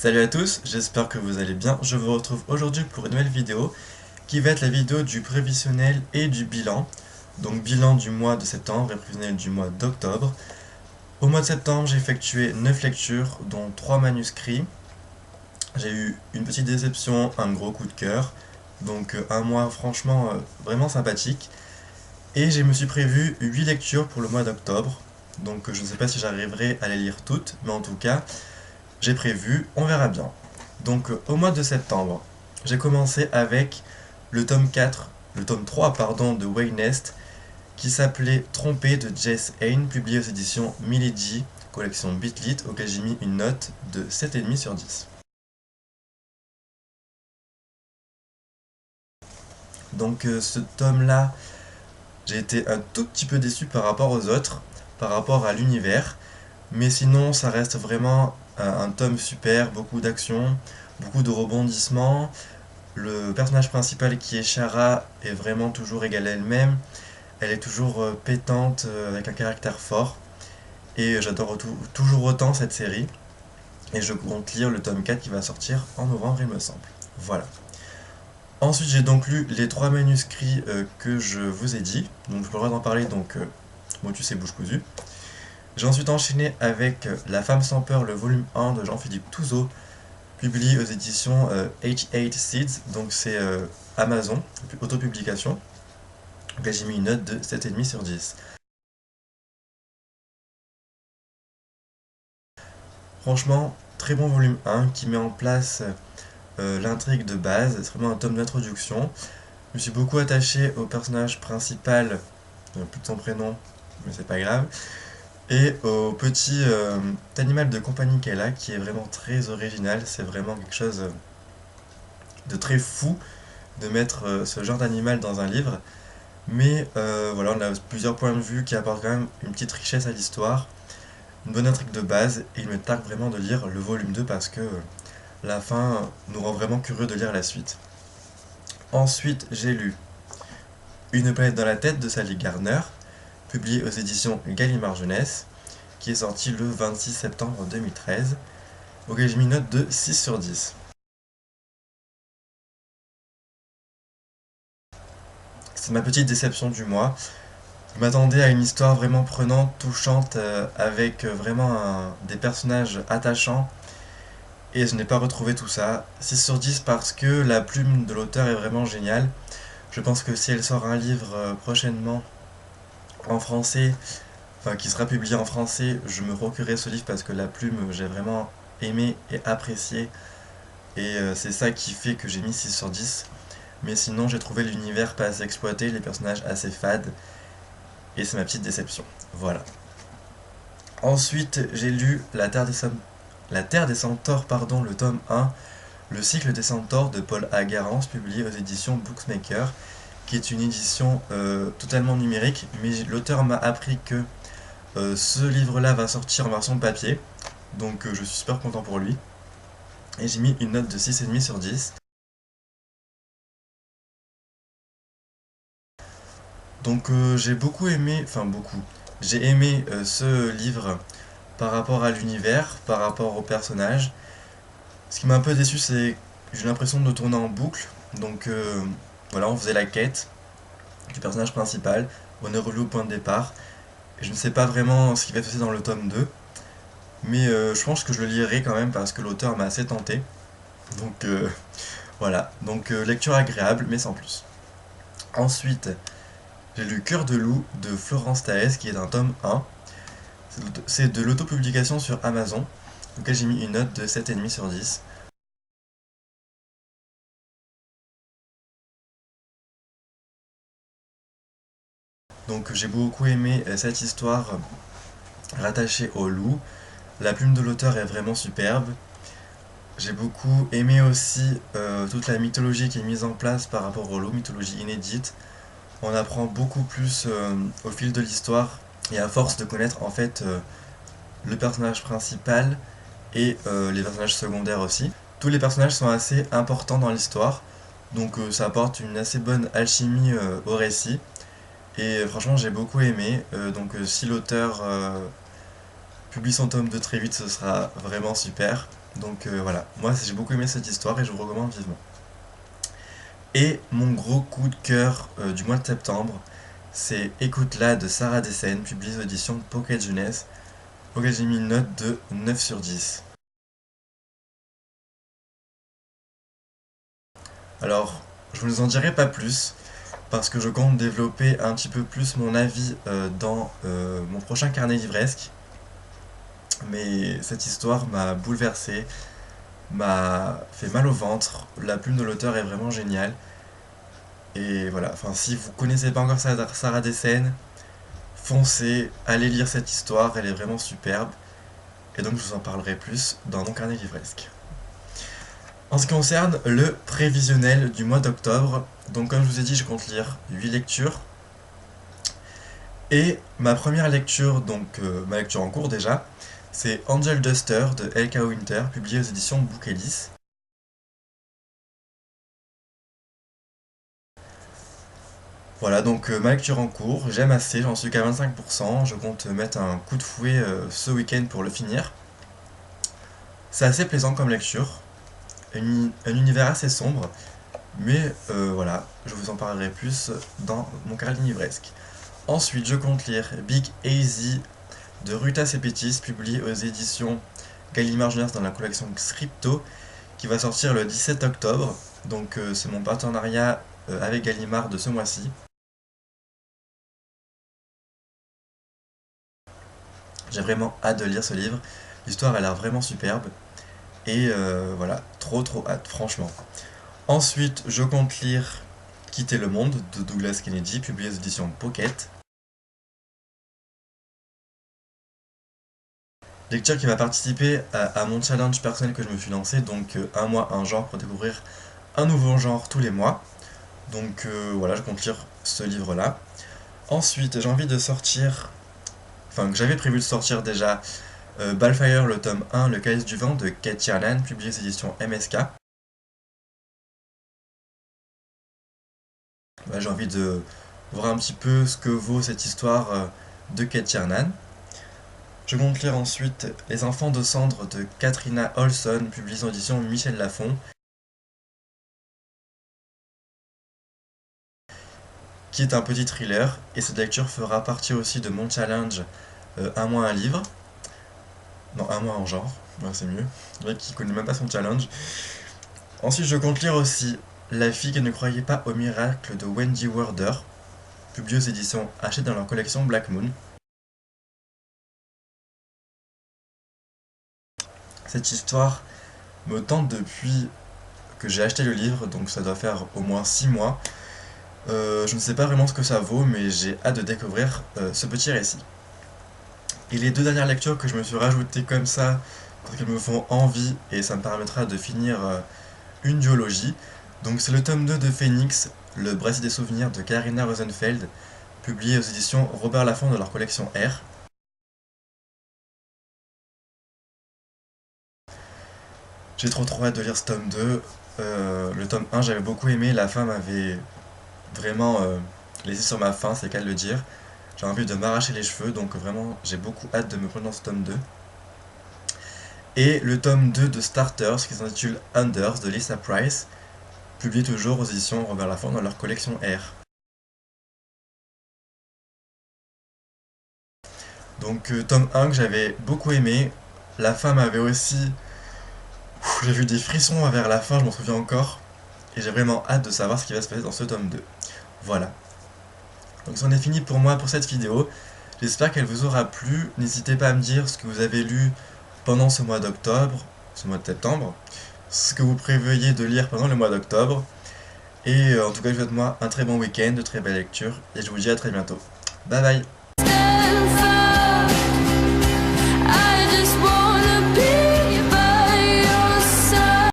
Salut à tous, j'espère que vous allez bien. Je vous retrouve aujourd'hui pour une nouvelle vidéo qui va être la vidéo du prévisionnel et du bilan. Donc bilan du mois de septembre et prévisionnel du mois d'octobre. Au mois de septembre, j'ai effectué 9 lectures, dont 3 manuscrits. J'ai eu une petite déception, un gros coup de cœur. Donc un mois franchement vraiment sympathique. Et je me suis prévu 8 lectures pour le mois d'octobre. Donc je ne sais pas si j'arriverai à les lire toutes, mais en tout cas, j'ai prévu, on verra bien. Donc au mois de septembre, j'ai commencé avec le tome 4, le tome 3 pardon, de Wayne Nest, qui s'appelait Trompé de Jess Hain, publié aux éditions Milady, collection Bitlit, auquel j'ai mis une note de 7,5 sur 10. Donc ce tome-là, j'ai été un tout petit peu déçu par rapport aux autres, par rapport à l'univers, mais sinon ça reste vraiment un tome super, beaucoup d'action, beaucoup de rebondissements. Le personnage principal qui est Shara est vraiment toujours égale à elle-même. Elle est toujours pétante, avec un caractère fort. Et j'adore toujours autant cette série. Et je compte lire le tome 4 qui va sortir en novembre, il me semble. Voilà. Ensuite, j'ai donc lu les 3 manuscrits que je vous ai dit. Donc, je peux le droit d'en parler, donc motus et bouche cousue. J'ai ensuite enchaîné avec La femme sans peur, le volume 1 de Jean-Philippe Touzeau, publié aux éditions H8 Seeds, donc c'est Amazon, autopublication. Donc là j'ai mis une note de 7,5 sur 10. Franchement, très bon volume 1 qui met en place l'intrigue de base, c'est vraiment un tome d'introduction. Je me suis beaucoup attaché au personnage principal, plus de son prénom, mais c'est pas grave, et au petit animal de compagnie qu'elle a, qui est vraiment très original, c'est vraiment quelque chose de très fou de mettre ce genre d'animal dans un livre. Mais voilà, on a plusieurs points de vue qui apportent quand même une petite richesse à l'histoire, une bonne intrigue de base, et il me targue vraiment de lire le volume 2 parce que la fin nous rend vraiment curieux de lire la suite. Ensuite, j'ai lu Une planète dans la tête de Sally Garner, publié aux éditions Gallimard Jeunesse, qui est sorti le 26 septembre 2013, auquel j'ai mis une note de 6 sur 10. C'est ma petite déception du mois. Je m'attendais à une histoire vraiment prenante, touchante, avec vraiment des personnages attachants, et je n'ai pas retrouvé tout ça. 6 sur 10 parce que la plume de l'auteur est vraiment géniale. Je pense que si elle sort un livre prochainement en français, enfin qui sera publié en français, je me procurerai ce livre parce que la plume, j'ai vraiment aimé et apprécié, et c'est ça qui fait que j'ai mis 6 sur 10. Mais sinon, j'ai trouvé l'univers pas assez exploité, les personnages assez fades, et c'est ma petite déception. Voilà. Ensuite, j'ai lu La Terre des Centaures, pardon, le tome 1, Le cycle des centaures de Paul A. Garance, publié aux éditions Booksmaker, qui est une édition totalement numérique, mais l'auteur m'a appris que ce livre-là va sortir en version papier, donc je suis super content pour lui. Et j'ai mis une note de 6,5 sur 10. Donc j'ai beaucoup aimé, enfin beaucoup, j'ai aimé ce livre par rapport à l'univers, par rapport aux personnages. Ce qui m'a un peu déçu, c'est que j'ai l'impression de tourner en boucle. Donc voilà, on faisait la quête du personnage principal, on est revenu au point de départ. Et je ne sais pas vraiment ce qui va se passer dans le tome 2, mais je pense que je le lirai quand même parce que l'auteur m'a assez tenté. Donc voilà, donc lecture agréable, mais sans plus. Ensuite, j'ai lu Cœur de loup de Florence Taès, qui est un tome 1. C'est de l'autopublication sur Amazon, auquel j'ai mis une note de 7,5 sur 10. Donc j'ai beaucoup aimé cette histoire rattachée au loup. La plume de l'auteur est vraiment superbe. J'ai beaucoup aimé aussi toute la mythologie qui est mise en place par rapport au loup, mythologie inédite. On apprend beaucoup plus au fil de l'histoire et à force de connaître en fait le personnage principal et les personnages secondaires aussi. Tous les personnages sont assez importants dans l'histoire, donc ça apporte une assez bonne alchimie au récit. Et franchement, j'ai beaucoup aimé. Donc, si l'auteur publie son tome 2 très vite, ce sera vraiment super. Donc voilà, moi j'ai beaucoup aimé cette histoire et je vous recommande vivement. Et mon gros coup de cœur du mois de septembre, c'est Écoute-la de Sarah Dessen, publié aux éditions Pocket Jeunesse, auquel j'ai mis une note de 9 sur 10. Alors, je ne vous en dirai pas plus, parce que je compte développer un petit peu plus mon avis dans mon prochain carnet livresque. Mais cette histoire m'a bouleversé, m'a fait mal au ventre. La plume de l'auteur est vraiment géniale. Et voilà, enfin, si vous connaissez pas encore Sarah Dessen, foncez, allez lire cette histoire, elle est vraiment superbe. Et donc je vous en parlerai plus dans mon carnet livresque. En ce qui concerne le prévisionnel du mois d'octobre, donc comme je vous ai dit, je compte lire 8 lectures. Et ma première lecture, donc ma lecture en cours déjà, c'est Angel Duster de L.K. Winter, publié aux éditions Bookelis. Voilà, donc ma lecture en cours, j'aime assez, j'en suis qu'à 25%, je compte mettre un coup de fouet ce week-end pour le finir. C'est assez plaisant comme lecture, un univers assez sombre, mais voilà, je vous en parlerai plus dans mon carnet livresque. Ensuite, je compte lire Big Easy de Ruta Sepetys, publié aux éditions Gallimard Jeunesse dans la collection Scripto, qui va sortir le 17 octobre. Donc c'est mon partenariat avec Gallimard de ce mois-ci. J'ai vraiment hâte de lire ce livre. L'histoire a l'air vraiment superbe. Et voilà, trop hâte, franchement. Ensuite, je compte lire Quitter le monde de Douglas Kennedy, publié aux éditions Pocket. Lecture qui va participer à mon challenge personnel que je me suis lancé, donc un mois, un genre pour découvrir un nouveau genre tous les mois. Donc voilà, je compte lire ce livre-là. Ensuite, j'ai envie de sortir, enfin que j'avais prévu de sortir déjà, Balfire, le tome 1, Le Calice du Vent de Kate Kiernan, publié aux éditions MSK. Bah, j'ai envie de voir un petit peu ce que vaut cette histoire de Kate Kiernan. Je compte lire ensuite Les Enfants de Cendre de Katrina Olson, publié aux éditions Michel Lafon, qui est un petit thriller, et cette lecture fera partie aussi de mon challenge un mois un livre. Non, un mois en genre, ouais, c'est mieux. Le mec qui connaît même pas son challenge. Ensuite, je compte lire aussi La fille qui ne croyait pas au miracle de Wendy Werder, publié aux éditions Hachette dans leur collection Black Moon. Cette histoire me tente depuis que j'ai acheté le livre, donc ça doit faire au moins 6 mois. Je ne sais pas vraiment ce que ça vaut, mais j'ai hâte de découvrir ce petit récit. Et les deux dernières lectures que je me suis rajoutées comme ça, parce qu'elles me font envie, et ça me permettra de finir une duologie. Donc c'est le tome 2 de Phoenix, Le Brasier des souvenirs de Karina Rosenfeld, publié aux éditions Robert Laffont de leur collection R. J'ai trop hâte de lire ce tome 2. Le tome 1 j'avais beaucoup aimé, la fin m'avait vraiment laissé sur ma faim, c'est qu'à le dire. J'ai envie de m'arracher les cheveux, donc vraiment j'ai beaucoup hâte de me prendre dans ce tome 2. Et le tome 2 de Starters qui s'intitule Unders de Lisa Price, publié toujours aux éditions Robert Laffont dans leur collection R. Donc tome 1 que j'avais beaucoup aimé, la fin m'avait aussi... J'ai vu des frissons vers la fin, je m'en souviens encore, et j'ai vraiment hâte de savoir ce qui va se passer dans ce tome 2. Voilà. Donc c'en est fini pour moi pour cette vidéo, j'espère qu'elle vous aura plu, n'hésitez pas à me dire ce que vous avez lu pendant ce mois d'octobre, ce mois de septembre, ce que vous prévoyez de lire pendant le mois d'octobre, et en tout cas je vous souhaite moi un très bon week-end, de très belles lectures, et je vous dis à très bientôt. Bye bye.